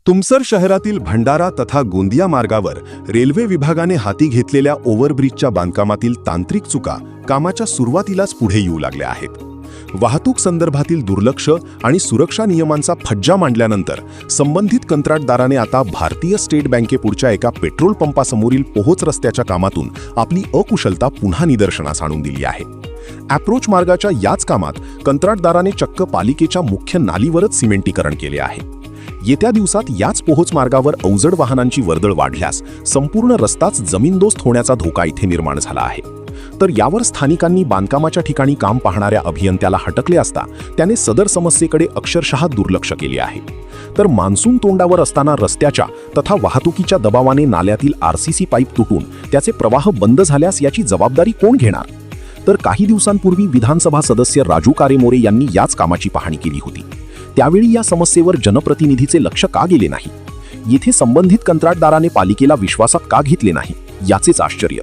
तुमसर शहरातील भंडारा तथा गोंदिया मार्गावर रेल्वे विभागाने हाती घेतलेल्या ओव्हरब्रिजच्या बांधकामातील तांत्रिक चुका कामाच्या सुरुवातीलाच पुढे येऊ लागल्या आहेत. वाहतूक संदर्भातील दुर्लक्ष आणि सुरक्षा नियमांचा फज्जा मांडल्यानंतर संबंधित कंत्राटदाराने आता भारतीय स्टेट बँकेपुढच्या एका पेट्रोल पंपासमोरील पोहोच रस्त्याच्या कामातून आपली अकुशलता पुन्हा निदर्शनास आणून दिली आहे. अप्रोच मार्गाच्या याच कामात कंत्राटदाराने चक्क पालिकेच्या मुख्य नालीवरच सिमेंटीकरण केले आहे. येत्या दिवसात याच पोहोच मार्गावर अवजड वाहनांची वर्दळ वाढल्यास संपूर्ण रस्ताच जमीनदोस्त होण्याचा धोका इथे निर्माण झाला आहे. तर यावर स्थानिकांनी बांधकामाच्या ठिकाणी काम पाहणाऱ्या अभियंत्याला हटकले असता त्याने सदर समस्येकडे अक्षरशः दुर्लक्ष केले आहे. तर मान्सून तोंडावर असताना रस्त्याच्या तथा वाहतुकीच्या दबावाने नाल्यातील आरसीसी पाईप तुटून त्याचे प्रवाह बंद झाल्यास याची जबाबदारी कोण घेणार? तर काही दिवसांपूर्वी विधानसभा सदस्य राजू कारेमोरे यांनी याच कामाची पाहणी केली होती. त्यावेळी या समस्येवर जनप्रतिनिधीचे लक्ष का गेले नाही? येथे संबंधित कंत्राटदाराने पालिकेला विश्वासात का घेतले नाही याचेच आश्चर्य.